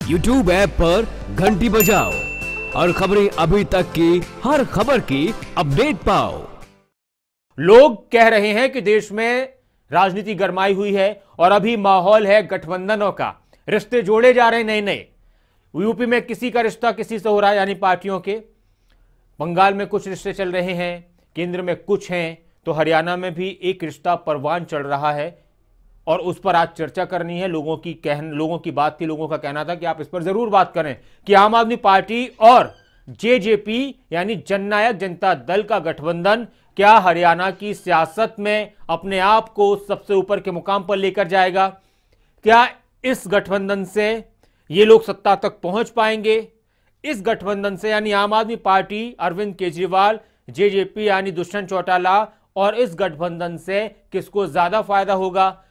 YouTube app पर घंटी बजाओ और खबरें अभी तक की हर खबर की अपडेट पाओ। लोग कह रहे हैं कि देश में राजनीति गरमाई हुई है और अभी माहौल है गठबंधनों का, रिश्ते जोड़े जा रहे हैं नए नए। यूपी में किसी का रिश्ता किसी से हो रहा है, यानी पार्टियों के। बंगाल में कुछ रिश्ते चल रहे हैं, केंद्र में कुछ हैं, तो हरियाणा में भी एक रिश्ता परवान चढ़ रहा है और उस पर आज चर्चा करनी है। लोगों की बात थी, लोगों का कहना था कि आप इस पर जरूर बात करें कि आम आदमी पार्टी और जेजेपी यानी जननायक जनता दल का गठबंधन क्या हरियाणा की सियासत में अपने आप को सबसे ऊपर के मुकाम पर लेकर जाएगा? क्या इस गठबंधन से ये लोग सत्ता तक पहुंच पाएंगे? इस गठबंधन से यानी आम आदमी पार्टी, अरविंद केजरीवाल, जेजेपी यानी दुष्यंत चौटाला, और इस गठबंधन से किसको ज्यादा फायदा होगा?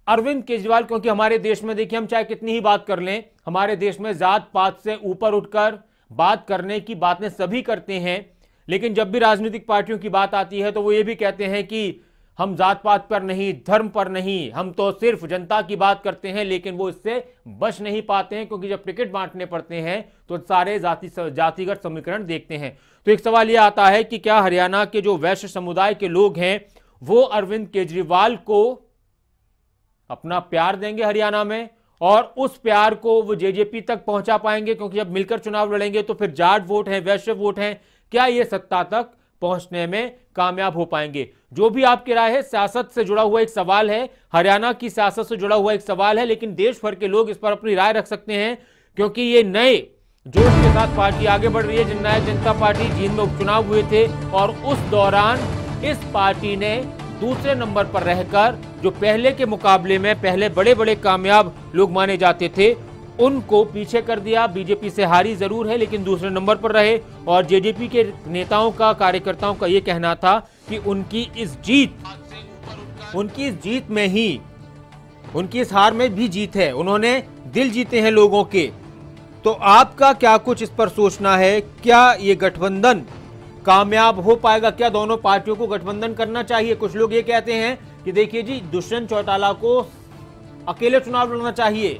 अरविंद केजरीवाल, क्योंकि हमारे देश में देखिए, हम चाहे कितनी ही बात कर लें, हमारे देश में जात पात से ऊपर उठकर बात करने की बातें सभी करते हैं, लेकिन जब भी राजनीतिक पार्टियों की बात आती है तो वो ये भी कहते हैं कि हम जात पात पर नहीं, धर्म पर नहीं, हम तो सिर्फ जनता की बात करते हैं। लेकिन वो इससे बच नहीं पाते हैं, क्योंकि जब टिकट बांटने पड़ते हैं तो सारे जातिगत समीकरण देखते हैं। तो एक सवाल यह आता है कि क्या हरियाणा के जो वैश्य समुदाय के लोग हैं वो अरविंद केजरीवाल को अपना प्यार देंगे हरियाणा में, और उस प्यार को वो जेजेपी तक पहुंचा पाएंगे? क्योंकि जब मिलकर चुनाव लड़ेंगे तो फिर जाट वोट है, वैश्य वोट है, क्या ये सत्ता तक पहुंचने में कामयाब हो पाएंगे? जो भी आपकी राय है, सियासत से जुड़ा हुआ एक सवाल है, हरियाणा की सियासत से जुड़ा हुआ एक सवाल है, लेकिन देश भर के लोग इस पर अपनी राय रख सकते हैं, क्योंकि ये नए जोश के साथ पार्टी आगे बढ़ रही है। जननायक जनता पार्टी, जींद में उपचुनाव हुए थे और उस दौरान इस पार्टी ने दूसरे नंबर पर रहकर, जो पहले के मुकाबले में पहले बड़े बड़े कामयाब लोग माने जाते थे, उनको पीछे कर दिया। बीजेपी से हारी जरूर है, लेकिन दूसरे नंबर पर रहे। और जेजेपी के नेताओं का, कार्यकर्ताओं का यह कहना था कि उनकी इस जीत में ही, उनकी इस हार में भी जीत है, उन्होंने दिल जीते हैं लोगों के। तो आपका क्या कुछ इस पर सोचना है? क्या ये गठबंधन कामयाब हो पाएगा? क्या दोनों पार्टियों को गठबंधन करना चाहिए? कुछ लोग ये कहते हैं कि देखिए जी, दुष्यंत चौटाला को अकेले चुनाव लड़ना चाहिए।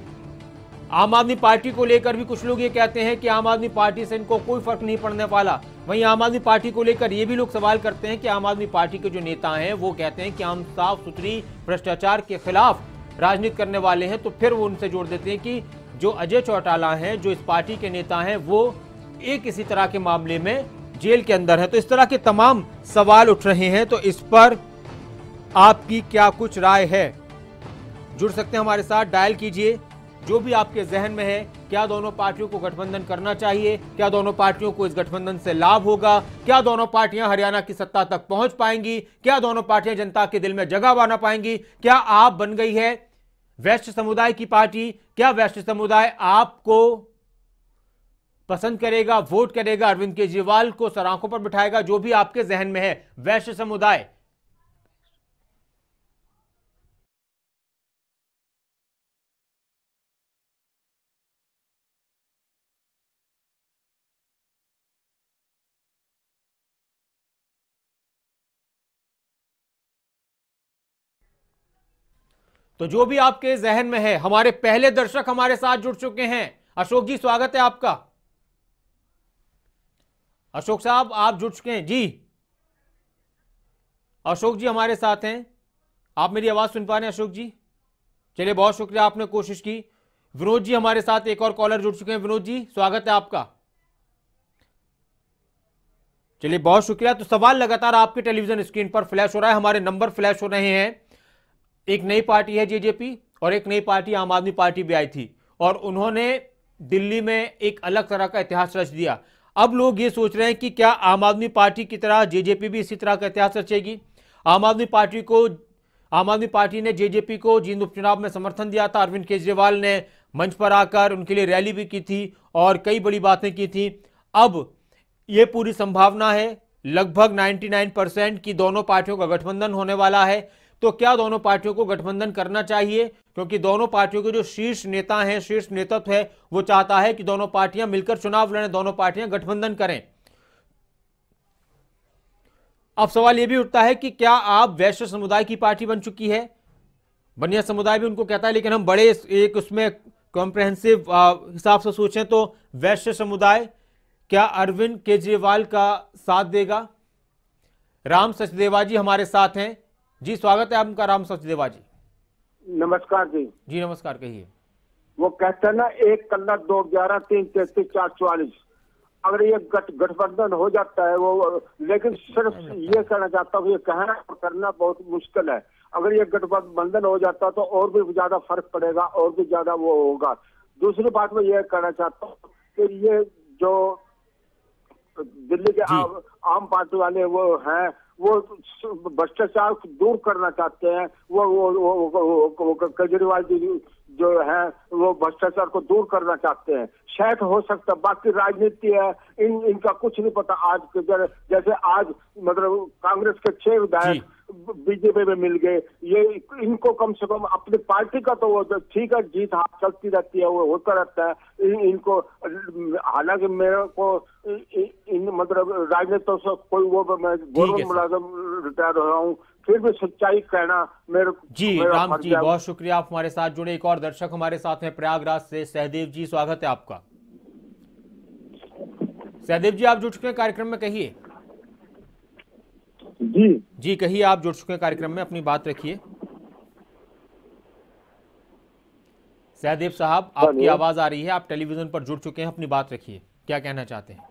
आम आदमी पार्टी को लेकर भी कुछ लोग ये कहते हैं कि आम आदमी पार्टी से इनको कोई फर्क नहीं पड़ने वाला। वहीं आम आदमी पार्टी को लेकर ये भी लोग सवाल करते हैं कि आम आदमी पार्टी के जो नेता हैं वो कहते हैं कि हम साफ सुथरी भ्रष्टाचार के खिलाफ राजनीति करने वाले हैं। तो फिर वो उनसे जोड़ देते हैं कि जो अजय चौटाला हैं, जो इस पार्टी के नेता हैं, वो एक इसी तरह के मामले में जेल के अंदर है। तो इस तरह के तमाम सवाल उठ रहे हैं। तो इस पर आपकी क्या कुछ राय है? जुड़ सकते हैं हमारे साथ, डायल कीजिए जो भी आपके जहन में है। क्या दोनों पार्टियों को गठबंधन करना चाहिए? क्या दोनों पार्टियों को इस गठबंधन से लाभ होगा? क्या दोनों पार्टियां हरियाणा की सत्ता तक पहुंच पाएंगी? क्या दोनों पार्टियां जनता के दिल में जगह बना पाएंगी? क्या आप बन गई है वैश्य समुदाय की पार्टी? क्या वैश्य समुदाय आपको पसंद करेगा, वोट करेगा, अरविंद केजरीवाल को सराखों पर बिठाएगा? जो भी आपके जहन में है, वैश्य समुदाय। तो जो भी आपके जहन में है, हमारे पहले दर्शक हमारे साथ जुड़ चुके हैं। अशोक जी, स्वागत है आपका। अशोक साहब, आप जुड़ चुके हैं जी। अशोक जी हमारे साथ हैं, आप मेरी आवाज सुन पा रहे हैं अशोक जी? चलिए, बहुत शुक्रिया, आपने कोशिश की। विनोद जी हमारे साथ एक और कॉलर जुड़ चुके हैं। विनोद जी, स्वागत है आपका। चलिए, बहुत शुक्रिया। तो सवाल लगातार आपके टेलीविजन स्क्रीन पर फ्लैश हो रहा है, हमारे नंबर फ्लैश हो रहे हैं। एक नई पार्टी है जेजेपी और एक नई पार्टी आम आदमी पार्टी भी आई थी, और उन्होंने दिल्ली में एक अलग तरह का इतिहास रच दिया। अब लोग ये सोच रहे हैं कि क्या आम आदमी पार्टी की तरह जेजेपी भी इसी तरह का इतिहास रचेगी? आम आदमी पार्टी ने जेजेपी को जींद उपचुनाव में समर्थन दिया था। अरविंद केजरीवाल ने मंच पर आकर उनके लिए रैली भी की थी और कई बड़ी बातें की थी। अब यह पूरी संभावना है लगभग 99% की दोनों पार्टियों का गठबंधन होने वाला है। तो क्या दोनों पार्टियों को गठबंधन करना चाहिए? क्योंकि दोनों पार्टियों के जो शीर्ष नेता हैं, शीर्ष नेतृत्व है, वो चाहता है कि दोनों पार्टियां मिलकर चुनाव लड़ें, दोनों पार्टियां गठबंधन करें। अब सवाल यह भी उठता है कि क्या आप वैश्य समुदाय की पार्टी बन चुकी है? बनिया समुदाय भी उनको कहता है, लेकिन हम बड़े एक उसमें कॉम्प्रहेंसिव हिसाब से सोचें तो वैश्य समुदाय क्या अरविंद केजरीवाल का साथ देगा? राम सचदेवा जी हमारे साथ हैं। जी स्वागत है आपका राम सचदेवा जी। नमस्कार जी। जी नमस्कार, कहिए। वो कहते हैं ना 1 कल्ला 2 11 3 33 4 44, अगर ये गठबंधन हो जाता है वो, लेकिन सिर्फ ये कहना चाहता हूँ, ये कहना और करना बहुत मुश्किल है। अगर ये गठबंधन हो जाता तो और भी ज्यादा फर्क पड़ेगा, और भी ज्यादा वो होगा। दूसरी बात मैं ये कहना चाहता हूँ कि ये जो दिल्ली के आम पार्टी वाले वो हैं, वो भ्रष्टाचार दूर करना चाहते हैं। वो केजरीवाल जी जो है वो भ्रष्टाचार को दूर करना चाहते हैं। शायद हो सकता, बाकी राजनीति है, इनका कुछ नहीं पता। आज के जैसे आज मतलब कांग्रेस के 6 विधायक बीजेपी में मिल गए, ये इनको कम से कम अपनी पार्टी का तो वो ठीक है, जीत हाथ चलती रहती है, वो होता रहता है। इनको हालांकि मेरे को मतलब राजनीति से कोई वो, मैं गवर्नमेंट मुलाजिम रिटायर हो रहा हूँ, फिर भी सच्चाई कहना मेरे जी। राम जी बहुत शुक्रिया, आप हमारे साथ जुड़े। एक और दर्शक हमारे साथ हैं प्रयागराज से, सहदेव जी, स्वागत है आपका। सहदेव जी आप जुड़ चुके हैं कार्यक्रम में, कहिए। जी कहिए, आप जुड़ चुके हैं कार्यक्रम में, अपनी बात रखिए। सहदेव साहब आपकी आवाज आ रही है, आप टेलीविजन पर जुड़ चुके हैं, अपनी बात रखिए, क्या कहना चाहते हैं?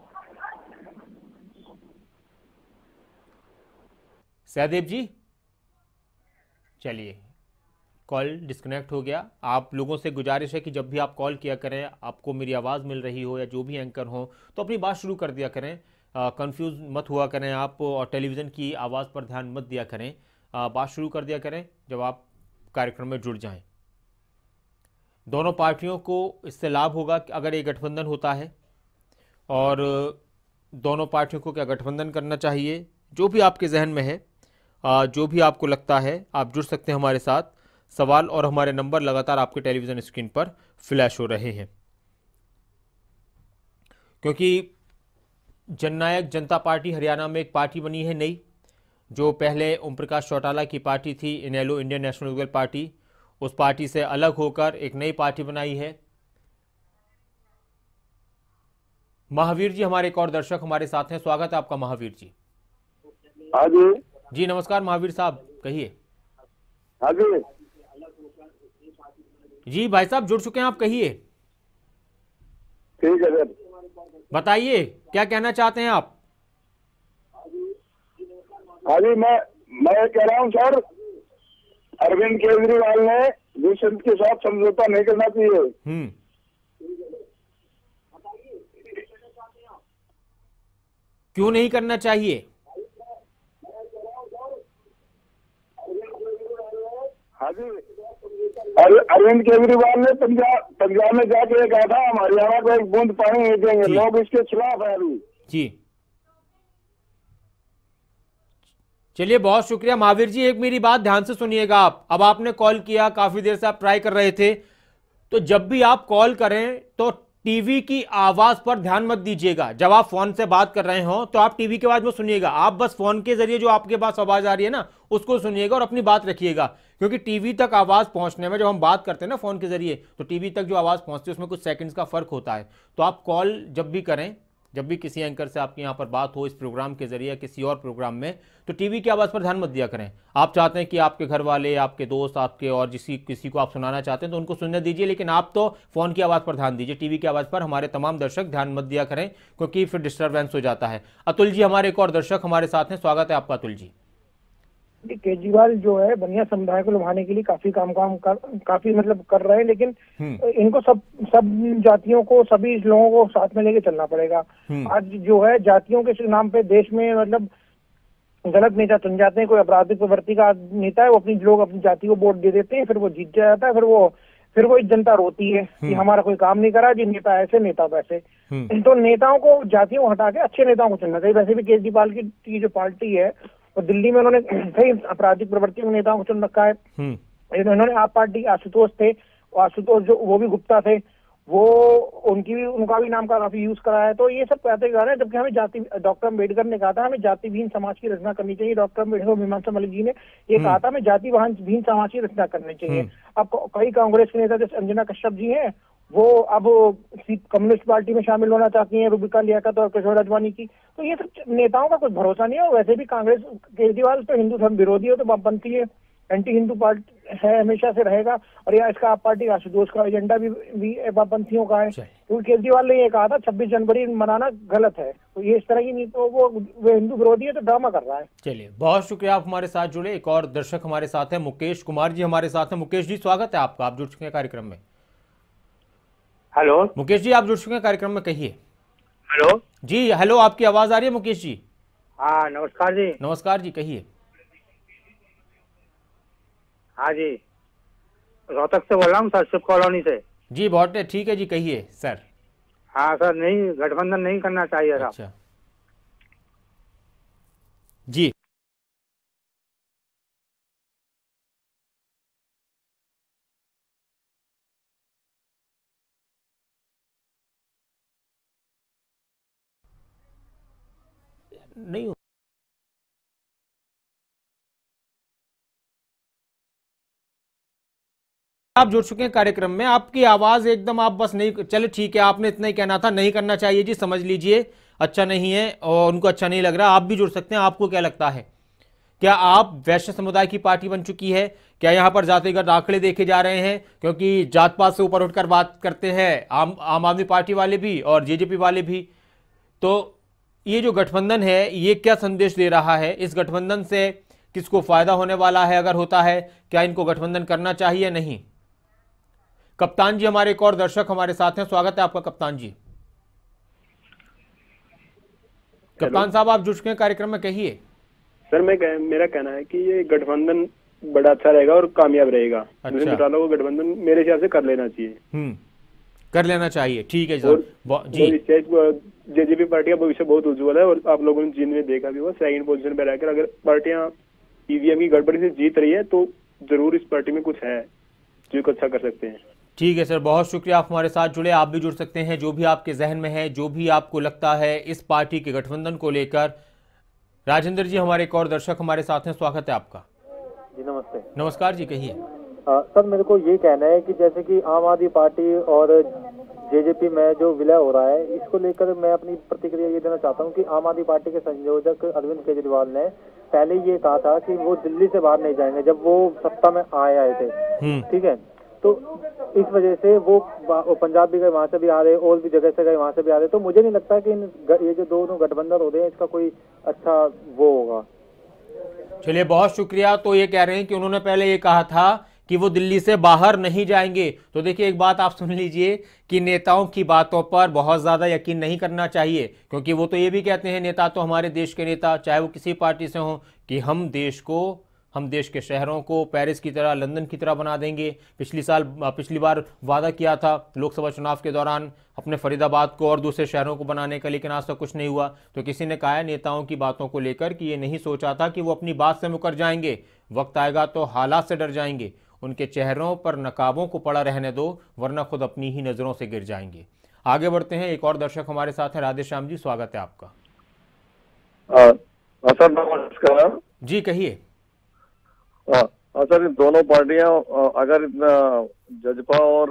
सहदेव जी, चलिए कॉल डिस्कनेक्ट हो गया। आप लोगों से गुजारिश है कि जब भी आप कॉल किया करें, आपको मेरी आवाज़ मिल रही हो या जो भी एंकर हो, तो अपनी बात शुरू कर दिया करें, कंफ्यूज मत हुआ करें आप, और टेलीविज़न की आवाज़ पर ध्यान मत दिया करें, बात शुरू कर दिया करें जब आप कार्यक्रम में जुड़ जाएं। दोनों पार्टियों को इससे लाभ होगा कि अगर ये गठबंधन होता है, और दोनों पार्टियों को क्या गठबंधन करना चाहिए, जो भी आपके जहन में है, जो भी आपको लगता है, आप जुड़ सकते हैं हमारे साथ। सवाल और हमारे नंबर लगातार आपके टेलीविज़न स्क्रीन पर फ्लैश हो रहे हैं, क्योंकि जननायक जनता पार्टी हरियाणा में एक पार्टी बनी है नई, जो पहले ओम प्रकाश चौटाला की पार्टी थी, इनेलो इंडियन नेशनल लोकदल पार्टी। उस पार्टी से अलग होकर एक नई पार्टी बनाई है। महावीर जी हमारे एक और दर्शक हमारे साथ हैं, स्वागत है आपका महावीर जी। हाँ जी नमस्कार महावीर साहब, कहिए। हाँ जी भाई साहब जुड़ चुके हैं, आप कहिए। ठीक है सर, बताइए क्या कहना चाहते हैं आप? अभी मैं कह रहा हूँ सर, अरविंद केजरीवाल ने दूसरे के साथ समझौता नहीं करना चाहिए। क्यों नहीं करना चाहिए? हाँ जी, अरविंद केजरीवाल ने पंजाब में जाके कहा था हम हरियाणा को एक बूंद पानी नहीं देंगे, लोग इसके खिलाफ है अभी। जी चलिए बहुत शुक्रिया महावीर जी, एक मेरी बात ध्यान से सुनिएगा आप। अब आपने कॉल किया, काफी देर से आप ट्राई कर रहे थे, तो जब भी आप कॉल करें तो टीवी की आवाज पर ध्यान मत दीजिएगा। जब आप फोन से बात कर रहे हो तो आप टीवी की आवाज में सुनिएगा, आप बस फोन के जरिए जो आपके पास आवाज आ रही है ना उसको सुनिएगा और अपनी बात रखिएगा, क्योंकि टीवी तक आवाज पहुंचने में, जब हम बात करते हैं ना फोन के जरिए, तो टीवी तक जो आवाज पहुंचती है उसमें कुछ सेकंड्स का फर्क होता है। तो आप कॉल जब भी करें, जब भी किसी एंकर से आपके यहाँ पर बात हो इस प्रोग्राम के जरिए किसी और प्रोग्राम में, तो टीवी की आवाज़ पर ध्यान मत दिया करें। आप चाहते हैं कि आपके घर वाले, आपके दोस्त, आपके और किसी को आप सुनाना चाहते हैं तो उनको सुनने दीजिए, लेकिन आप तो फोन की आवाज़ पर ध्यान दीजिए, टीवी की आवाज़ पर हमारे तमाम दर्शक ध्यान मत दिया करें, क्योंकि फिर डिस्टर्बेंस हो जाता है। अतुल जी हमारे एक और दर्शक हमारे साथ हैं, स्वागत है आपका अतुल जी। केजरीवाल जो है बनिया समुदाय को लुभाने के लिए काफी काफी मतलब कर रहे हैं, लेकिन इनको सब जातियों को, सभी लोगों को साथ में लेके चलना पड़ेगा। आज जो है जातियों के नाम पे देश में मतलब गलत नेता चुन जाते हैं। कोई आपराधिक प्रवृत्ति का नेता है, वो लोग अपनी जाति को वोट दे देते हैं, फिर वो जीत जाता है, फिर वो जनता रोती है कि हमारा कोई काम नहीं करा, जी नेता ऐसे नेता वैसे। तो नेताओं को, जातियों को हटा के अच्छे नेताओं को चुनना चाहिए। वैसे भी केजरीवाल की जो पार्टी है, और दिल्ली में उन्होंने कई आपराधिक प्रवृत्ति के नेताओं को चुन रखा है। इन्होंने आप पार्टी आशुतोष थे, और आशुतोष जो वो भी गुप्ता थे, वो उनका भी नाम का काफी यूज करा है। तो ये सब कहते जा रहे हैं, जबकि हमें डॉक्टर अम्बेडकर ने कहा था हमें जाति विहीन समाज की रचना करनी चाहिए। डॉक्टर अम्बेडकर, मीमांसा मलिक जी ने ये कहा था हमें जाति विहीन समाज की रचना करनी चाहिए। अब कई कांग्रेस के नेता जैसे अंजना कश्यप जी हैं, वो अब कम्युनिस्ट पार्टी में शामिल होना चाहती हैं, रूबिका लियाकत और किशोर अडवाणी की। तो ये सब नेताओं का कुछ भरोसा नहीं है। वैसे भी कांग्रेस, केजरीवाल तो हिंदू धर्म विरोधी हो, तो वामपंथी है, एंटी हिंदू पार्टी है, हमेशा से रहेगा। और यहाँ इसका आप पार्टी आशुतोष का एजेंडा भी वामपंथियों का है, क्योंकि केजरीवाल ने ये कहा था 26 जनवरी मनाना गलत है। तो ये इस तरह की नहीं, तो वो हिंदू विरोधी है, तो ड्रामा कर रहा है। चलिए, बहुत शुक्रिया, आप हमारे साथ जुड़े। एक और दर्शक हमारे साथ है, मुकेश कुमार जी हमारे साथ हैं। मुकेश जी, स्वागत है आपका, आप जुड़ चुके हैं कार्यक्रम में। हेलो मुकेश जी, आप जुड़ चुके हैं कार्यक्रम में, कहिए। हेलो जी हेलो, आपकी आवाज आ रही है मुकेश जी? हाँ नमस्कार जी। नमस्कार जी, कहिए। हाँ जी, रोहतक से बोल रहा हूँ सर, शिव कॉलोनी से। जी बहुत ठीक है जी, कहिए सर। हाँ सर, नहीं, गठबंधन नहीं करना चाहिए सर। अच्छा जी, नहीं आप जुड़ चुके हैं कार्यक्रम में, आपकी आवाज एकदम, आप बस नहीं, चले ठीक है, आपने इतना ही कहना था, नहीं करना चाहिए जी, समझ लीजिए, अच्छा नहीं है और उनको अच्छा नहीं लग रहा। आप भी जुड़ सकते हैं। आपको क्या लगता है, क्या आप वैश्य समुदाय की पार्टी बन चुकी है? क्या यहां पर जातिगत आंकड़े देखे जा रहे हैं? क्योंकि जात पात से ऊपर उठकर बात करते हैं आम आदमी पार्टी वाले भी और जेजेपी वाले भी। तो ये जो गठबंधन है, ये क्या संदेश दे रहा है? इस गठबंधन से किसको फायदा होने वाला है? अगर होता है, क्या इनको गठबंधन करना चाहिए या नहीं? कप्तान जी हमारे एक और दर्शक हमारे साथ हैं, स्वागत है आपका कप्तान जी। कप्तान साहब, आप जुड़ चुके हैं कार्यक्रम में, कहिए। सर मेरा कहना है कि ये गठबंधन बड़ा अच्छा रहेगा और कामयाब रहेगा। अच्छा। को गठबंधन मेरे हिसाब से कर लेना चाहिए। कर लेना चाहिए, ठीक है सर जी। जेजेपी पार्टी का भविष्य बहुत उज्जवल है और आप लोगों ने जिनमें देखा भी वो सेकंड पोजीशन पे रहकर अगर पार्टियां ईवीएम की गड़बड़ी से जीत रही है तो जरूर इस पार्टी में कुछ है जो अच्छा कर सकते हैं। ठीक है सर, बहुत शुक्रिया, आप हमारे साथ जुड़े। आप भी जुड़ सकते हैं, जो भी आपके जहन में है, जो भी आपको लगता है इस पार्टी के गठबंधन को लेकर। राजेंद्र जी हमारे एक और दर्शक हमारे साथ हैं, स्वागत है आपका। जी नमस्ते। नमस्कार जी, कहिए। सर मेरे को ये कहना है कि जैसे कि आम आदमी पार्टी और जेजेपी में जो विलय हो रहा है, इसको लेकर मैं अपनी प्रतिक्रिया ये देना चाहता हूँ कि आम आदमी पार्टी के संयोजक अरविंद केजरीवाल ने पहले ये कहा था कि वो दिल्ली से बाहर नहीं जाएंगे जब वो सत्ता में आए थे, ठीक है। तो इस वजह से वो पंजाब भी गए, वहां से भी आ रहे, और भी जगह से गए, वहां से भी आ रहे। तो मुझे नहीं लगता कि ये जो दोनों गठबंधन हो रहे हैं इसका कोई अच्छा वो होगा। चलिए, बहुत शुक्रिया। तो ये कह रहे हैं कि उन्होंने पहले ये कहा था कि वो दिल्ली से बाहर नहीं जाएंगे। तो देखिए, एक बात आप सुन लीजिए कि नेताओं की बातों पर बहुत ज्यादा यकीन नहीं करना चाहिए, क्योंकि वो तो ये भी कहते हैं, नेता तो हमारे देश के नेता, चाहे वो किसी पार्टी से हो, कि हम देश के शहरों को पेरिस की तरह, लंदन की तरह बना देंगे। पिछली बार वादा किया था लोकसभा चुनाव के दौरान अपने फरीदाबाद को और दूसरे शहरों को बनाने का, लेकिन आज तक कुछ नहीं हुआ। तो किसी ने कहा है नेताओं की बातों को लेकर कि ये नहीं सोचा था कि वो अपनी बात से मुकर जाएंगे, वक्त आएगा तो हालात से डर जाएंगे। उनके चेहरों पर नकाबों को पड़ा रहने दो, वरना खुद अपनी ही नजरों से गिर जाएंगे। आगे बढ़ते हैं, एक और दर्शक हमारे साथ है, राधे श्याम जी, स्वागत है आपका। सर नमस्कार जी, कहिए। सर, दोनों पार्टियां अगर जजपा और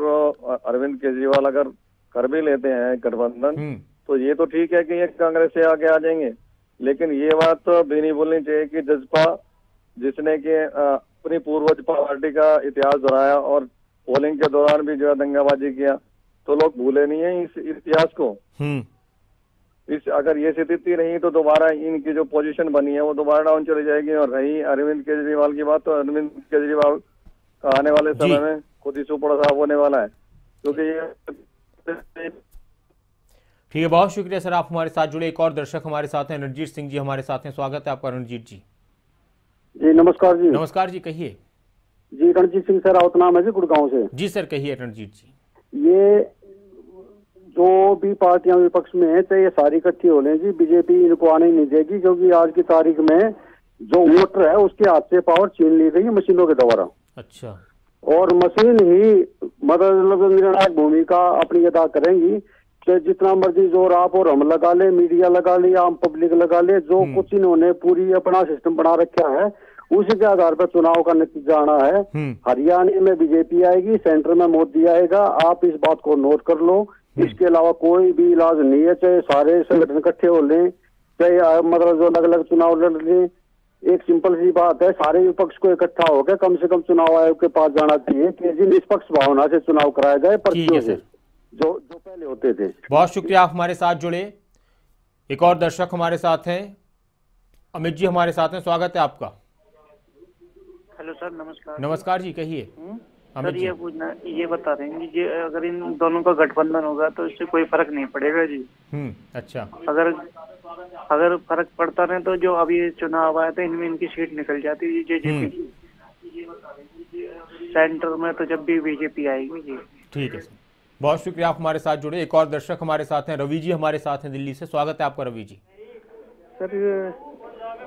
अरविंद केजरीवाल अगर कर भी लेते हैं गठबंधन, तो ये तो ठीक है कि ये कांग्रेस से आगे आ जाएंगे, लेकिन ये बात तो भी नहीं बोलनी चाहिए कि जजपा जिसने कि अपनी पूर्वज पार्टी का इतिहास दोहराया और पोलिंग के दौरान भी जो है दंगाबाजी किया, तो लोग भूले नहीं है इस इतिहास को। अगर ये स्थिति रही तो दोबारा इनकी जो पोजीशन बनी है वो दोबारा डाउन चली जाएगी। और रही अरविंद केजरीवाल की बात, तो अरविंद केजरीवाल का आने वाले समय में खुद ही सुपड़ा साहब होने वाला है, क्योंकि ये ठीक है, बहुत शुक्रिया सर, आप हमारे साथ जुड़े। एक और दर्शक हमारे साथ हैं, रणजीत सिंह जी हमारे साथ हैं, स्वागत है आपका रणजीत जी। जी नमस्कार जी। नमस्कार जी, कहिए। जी रणजीत सिंह सर, आउत नाम है जी, गुड़गांव से। जी सर, कहिए रणजीत जी। ये जो भी पार्टियां विपक्ष में है, चाहे ये सारी इकट्ठी हो लें जी, बीजेपी इनको आने नहीं देगी, क्योंकि आज की तारीख में जो वोटर है उसके हाथ से पावर छीन ली गई है मशीनों के द्वारा। अच्छा। और मशीन ही मतलब निर्णायक भूमिका अपनी अदा करेंगी। कि जितना मर्जी जोर आप और हम लगा ले, मीडिया लगा ले, आम पब्लिक लगा ले, जो कुछ इन्होंने पूरी अपना सिस्टम बना रखा है उसी के आधार पर चुनाव का नतीजा आना है। हरियाणा में बीजेपी आएगी, सेंटर में मोदी आएगा, आप इस बात को नोट कर लो। इसके अलावा कोई भी इलाज नहीं है, चाहे सारे संगठन इकट्ठे हो लें, चाहे मतलब जो अलग अलग चुनाव लड़ लें। एक सिंपल सी बात है, सारे विपक्ष को इकट्ठा होकर कम से कम चुनाव आयोग के पास जाना चाहिए कि जी निष्पक्ष भावना से चुनाव कराए जाए, पर्चियों से जो पहले होते थे। बहुत शुक्रिया, आप हमारे साथ जुड़े। एक और दर्शक हमारे साथ हैं, अमित जी हमारे साथ हैं, स्वागत है आपका। हेलो सर, नमस्कार। नमस्कार जी, कहिए। सर ये बता रहे हैं कि अगर इन दोनों का गठबंधन होगा तो इससे कोई फर्क नहीं पड़ेगा जी। अच्छा। अगर फर्क पड़ता रहे तो जो अभी चुनाव आया था इनमें इनकी सीट निकल जाती है जेजेपी की। सेंटर में तो जब भी बीजेपी आएगी जी। ठीक है सर, बहुत शुक्रिया, आप हमारे साथ जुड़े। एक और दर्शक हमारे साथ हैं, रवि जी हमारे साथ हैं दिल्ली से, स्वागत है आपका रवि जी। सर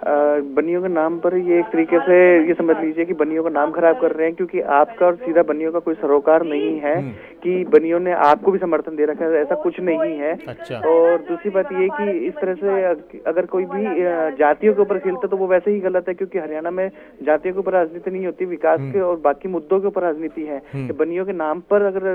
बनियों के नाम पर ये एक तरीके से ये समझ लीजिए कि बनियों का नाम खराब कर रहे हैं, क्योंकि आपका और सीधा बनियों का कोई सरोकार नहीं है कि बनियों ने आपको भी समर्थन दे रखा है, ऐसा कुछ नहीं है। अच्छा। और दूसरी बात ये कि इस तरह से अगर कोई भी जातियों के ऊपर खेलता तो वो वैसे ही गलत है, क्योंकि हरियाणा में जातियों के ऊपर राजनीति नहीं होती, विकास के और बाकी मुद्दों के ऊपर राजनीति है। बनियों के नाम पर अगर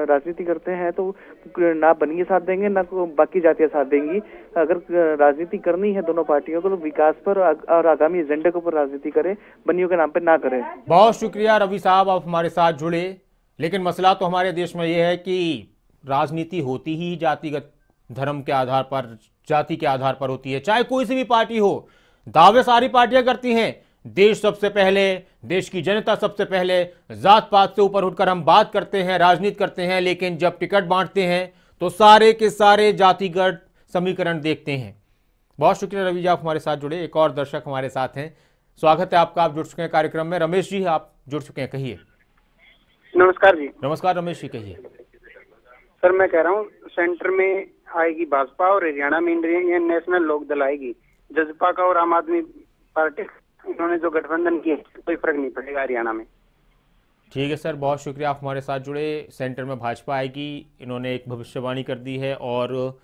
राजनीति करते हैं तो ना बनिए साथ देंगे ना बाकी जातियां साथ देंगी। अगर राजनीति करनी है दोनों पार्टियों को तो विकास पर और आगामी एजेंडे के ऊपर राजनीति करें, बनियों के नाम पे ना करें। बहुत शुक्रिया रवि साहब, आप हमारे साथ जुड़े। लेकिन मसला तो हमारे देश में यह है कि राजनीति होती ही जातिगत धर्म के आधार पर, जाति के आधार पर होती है, चाहे कोई सी भी पार्टी हो। दावे सारी पार्टियां करती हैं, देश सबसे पहले, देश की जनता सबसे पहले, जात पात से ऊपर उठकर हम बात करते हैं, राजनीति करते हैं, लेकिन जब टिकट बांटते हैं तो सारे के सारे जातिगत समीकरण देखते हैं। बहुत शुक्रिया रवि जी, आप हमारे साथ जुड़े। एक और दर्शक हमारे साथ हैं, स्वागत है आपका, आप जुड़ चुके हैं कार्यक्रम में। रमेश जी आप जुड़ चुके हैं, कहिए। नमस्कार जी। नमस्कार रमेश जी, कहिए। सर मैं कह रहा हूँ सेंटर में आएगी भाजपा और हरियाणा में इंडियन नेशनल लोक दल आएगी। जसपा का और आम आदमी पार्टी इन्होंने जो गठबंधन किया कोई फर्क नहीं पड़ेगा हरियाणा में। ठीक है सर, बहुत शुक्रिया, आप हमारे साथ जुड़े। सेंटर में भाजपा आएगी, इन्होंने एक भविष्यवाणी कर दी है, और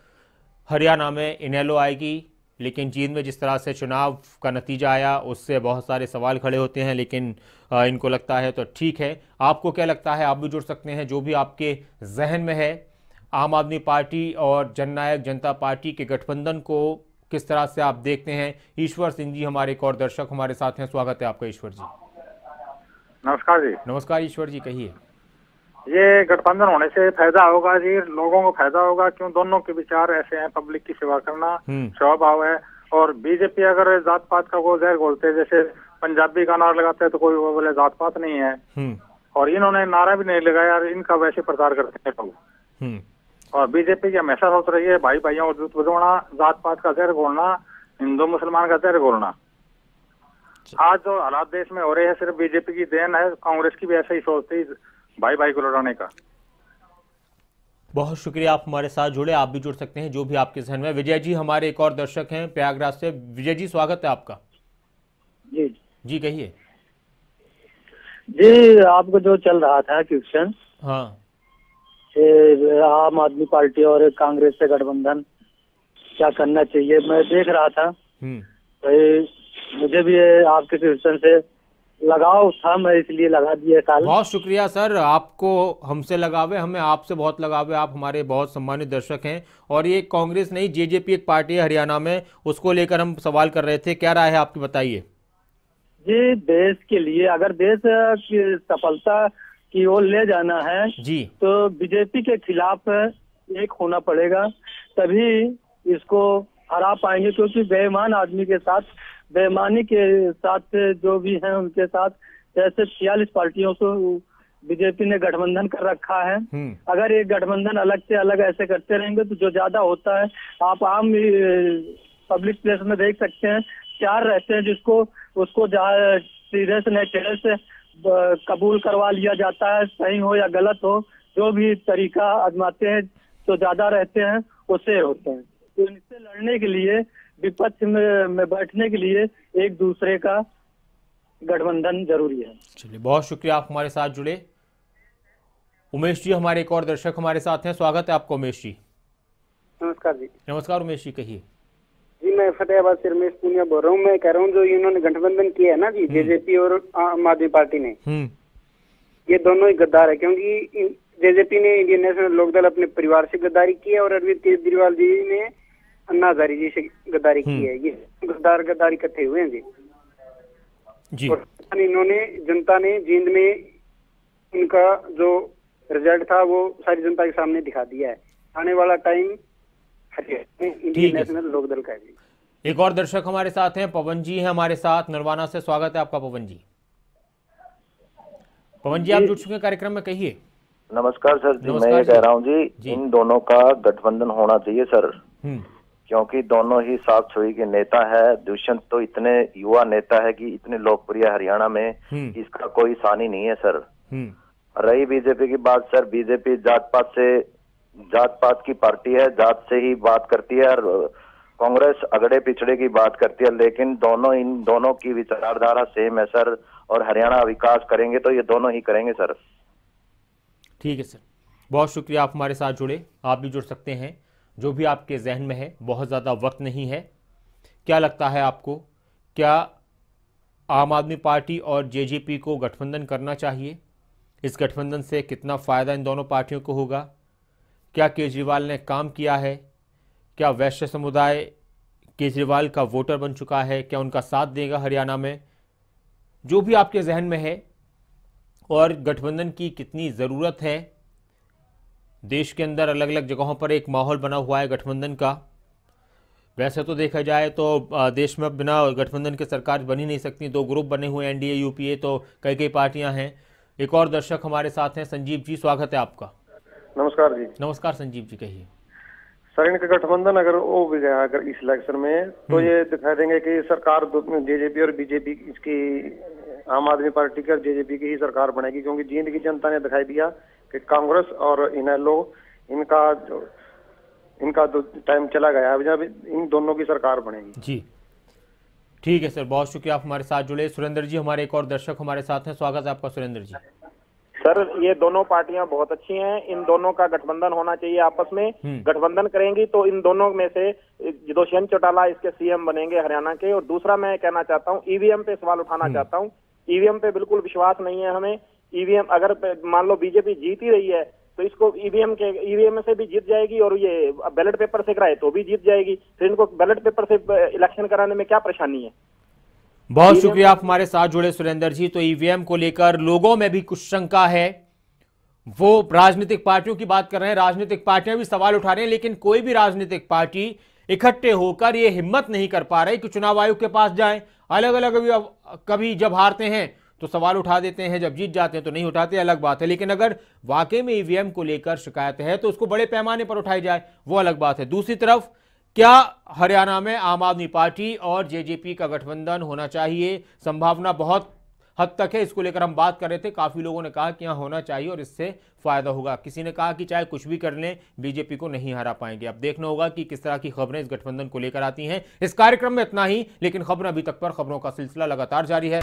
हरियाणा में इनेलो आएगी। लेकिन जींद में जिस तरह से चुनाव का नतीजा आया उससे बहुत सारे सवाल खड़े होते हैं, लेकिन इनको लगता है तो ठीक है। आपको क्या लगता है, आप भी जुड़ सकते हैं, जो भी आपके जहन में है। आम आदमी पार्टी और जननायक जनता पार्टी के गठबंधन को किस तरह से आप देखते हैं। ईश्वर सिंह जी हमारे एक और दर्शक हमारे साथ हैं, स्वागत है आपका ईश्वर जी। नमस्कार जी। नमस्कार ईश्वर जी, कहिए। ये गठबंधन होने से फायदा होगा जी, लोगों को फायदा होगा, क्यों दोनों के विचार ऐसे हैं, पब्लिक की सेवा करना स्वभाव है। और बीजेपी अगर जात पात का वो जहर घोलते, जैसे पंजाबी का नारा लगाते हैं तो कोई वो बोले जात पात नहीं है, और इन्होंने नारा भी नहीं लगाया, इनका वैसे प्रचार करते हैं लोग। और बीजेपी की हमेशा सोच रही है भाई भाइयों को जुट बजोड़ना, जात पात का जहर घोलना, हिंदू मुसलमान का जहर घोलना। आज जो हालात देश में हो रहे हैं सिर्फ बीजेपी की देन है, कांग्रेस की भी ऐसा ही सोचती भाई भाई को लड़ाने का। बहुत शुक्रिया, आप हमारे साथ जुड़े। आप भी जुड़ सकते हैं, जो भी आपके जहन में। विजय जी हमारे एक और दर्शक हैं प्रयागराज से। विजय जी स्वागत है आपका। जी जी कहिए। जी आपको जो चल रहा था क्वेश्चन, हाँ, आम आदमी पार्टी और कांग्रेस से गठबंधन क्या करना चाहिए, मैं देख रहा था। तो मुझे भी आपके क्वेश्चन से लगाव था, मैं इसलिए लगा दिया कल। बहुत शुक्रिया सर, आपको हमसे लगावे, हमें आपसे बहुत लगावे। आप हमारे बहुत सम्मानित दर्शक हैं। और ये कांग्रेस नहीं, जेजेपी एक पार्टी है हरियाणा में, उसको लेकर हम सवाल कर रहे थे। क्या राय है आपकी, बताइए। जी देश के लिए अगर देश की सफलता की ओर ले जाना है जी, तो बीजेपी के खिलाफ एक होना पड़ेगा, तभी इसको हरा पाएंगे। क्योंकि बेईमान आदमी के साथ, बेईमानी के साथ जो भी हैं उनके साथ, जैसे 46 पार्टियों को बीजेपी ने गठबंधन कर रखा है। अगर ये गठबंधन अलग से अलग ऐसे करते रहेंगे तो जो ज्यादा होता है, आप आम पब्लिक प्लेस में देख सकते हैं, 4 रहते हैं जिसको उसको सीधे से नहीं टेढ़े से कबूल करवा लिया जाता है, सही हो या गलत हो, जो भी तरीका आजमाते हैं जो ज्यादा रहते हैं वो शेर होते हैं। तो इनसे लड़ने के लिए, विपक्ष में बैठने के लिए एक दूसरे का गठबंधन जरूरी है। चलिए बहुत शुक्रिया, आप हमारे साथ जुड़े। उमेश जी हमारे एक और दर्शक हमारे साथ हैं, स्वागत है आपका उमेश जी। नमस्कार जी। नमस्कार उमेश जी, कहिए। जी मैं फतेहाबाद से रमेश पूनिया बोल रहा हूँ। मैं कह रहा हूँ जो इन्होंने गठबंधन किया है ना जी, जेजेपी और आम आदमी पार्टी ने, ये दोनों ही गद्दार है। क्योंकि जेजेपी ने इंडियन नेशनल लोकदल अपने परिवार से गद्दारी की है और अरविंद केजरीवाल जी ने अन्ना हजारे जी से गद्दारी की है। ये गद्दारी इकट्ठे हुए हैं जी। और इन्होंने, जनता ने जींद में उनका जो रिजल्ट था वो सारी जनता के सामने दिखा दिया है। आने वाला टाइम इंडियन नेशनल लोकदल का है जी। एक और दर्शक हमारे साथ हैं, पवन जी हैं हमारे साथ नरवाना से। स्वागत है आपका पवन जी। पवन जी, आप जुड़ चुके हैं कार्यक्रम में, कहिए। नमस्कार सर जी, मैं ये कह रहा हूँ जी, इन दोनों का गठबंधन होना चाहिए सर, क्योंकि दोनों ही साफ छवि के नेता है। दुष्यंत तो इतने युवा नेता है कि इतने लोकप्रिय हरियाणा में, इसका कोई सानी नहीं है सर। रही बीजेपी की बात सर, बीजेपी जात पात की पार्टी है, जात से ही बात करती है, और कांग्रेस अगड़े पिछड़े की बात करती है। लेकिन इन दोनों की विचारधारा सेम है सर, और हरियाणा विकास करेंगे तो ये दोनों ही करेंगे सर। ठीक है सर, बहुत शुक्रिया, आप हमारे साथ जुड़े। आप भी जुड़ सकते हैं, जो भी आपके जहन में है। बहुत ज़्यादा वक्त नहीं है। क्या लगता है आपको, क्या आम आदमी पार्टी और जेजेपी को गठबंधन करना चाहिए? इस गठबंधन से कितना फ़ायदा इन दोनों पार्टियों को होगा? क्या केजरीवाल ने काम किया है? क्या वैश्य समुदाय केजरीवाल का वोटर बन चुका है? क्या उनका साथ देगा हरियाणा में? जो भी आपके जहन में है, और गठबंधन की कितनी ज़रूरत है। देश के अंदर अलग अलग जगहों पर एक माहौल बना हुआ है गठबंधन का। वैसे तो देखा जाए तो देश में बिना गठबंधन के सरकार बन ही नहीं सकती। 2 ग्रुप बने हुए हैं, एनडीए यूपीए, तो कई पार्टियां हैं। एक और दर्शक हमारे साथ हैं, संजीव जी, स्वागत है आपका। नमस्कार जी। नमस्कार संजीव जी, कहिए। सर, इनका गठबंधन अगर वो भी गया अगर इस इलेक्शन में, तो ये दिखा देंगे कि सरकार जेजेपी और बीजेपी, इसकी आम आदमी पार्टी की और जेजेपी की ही सरकार बनेगी। क्योंकि जींद की जनता ने दिखाई दिया कि कांग्रेस और इनेलो, इनका जो टाइम चला गया है, जब इन दोनों की सरकार बनेगी जी। ठीक है सर, बहुत शुक्रिया, आप हमारे साथ जुड़े। सुरेंद्र जी, हमारे एक और दर्शक हमारे साथ हैं, स्वागत है आपका सुरेंद्र जी। सर, ये दोनों पार्टियां बहुत अच्छी हैं, इन दोनों का गठबंधन होना चाहिए आपस में। गठबंधन करेंगी तो इन दोनों में से दुष्यंत चौटाला इसके सीएम बनेंगे हरियाणा के। और दूसरा मैं कहना चाहता हूँ, ईवीएम पे सवाल उठाना चाहता हूँ। ईवीएम पे बिल्कुल विश्वास नहीं है हमें। ईवीएम अगर मान लो बीजेपी जीत ही रही है तो इसको ईवीएम से भी जीत जाएगी, और ये बैलेट पेपर से कराए तो भी जीत जाएगी। फिर इनको बैलेट पेपर से इलेक्शन कराने में क्या परेशानी है? बहुत शुक्रिया, आप हमारे साथ जुड़े सुरेंद्र जी। तो ईवीएम को लेकर लोगों में भी कुछ शंका है। वो राजनीतिक पार्टियों की बात कर रहे हैं, राजनीतिक पार्टियां भी सवाल उठा रहे हैं, लेकिन कोई भी राजनीतिक पार्टी इकट्ठे होकर ये हिम्मत नहीं कर पा रही कि चुनाव आयोग के पास जाएं। अलग अलग कभी जब हारते हैं तो सवाल उठा देते हैं, जब जीत जाते हैं तो नहीं उठाते, अलग बात है। लेकिन अगर वाकई में ईवीएम को लेकर शिकायत है तो उसको बड़े पैमाने पर उठाई जाए, वो अलग बात है। दूसरी तरफ, क्या हरियाणा में आम आदमी पार्टी और जेजेपी का गठबंधन होना चाहिए? संभावना बहुत हद तक है, इसको लेकर हम बात कर रहे थे। काफी लोगों ने कहा कि यहां होना चाहिए और इससे फायदा होगा। किसी ने कहा कि चाहे कुछ भी कर लें, बीजेपी को नहीं हरा पाएंगे। अब देखना होगा कि किस तरह की खबरें इस गठबंधन को लेकर आती हैं। इस कार्यक्रम में इतना ही, लेकिन खबरें अभी तक पर, खबरों का सिलसिला लगातार जारी है।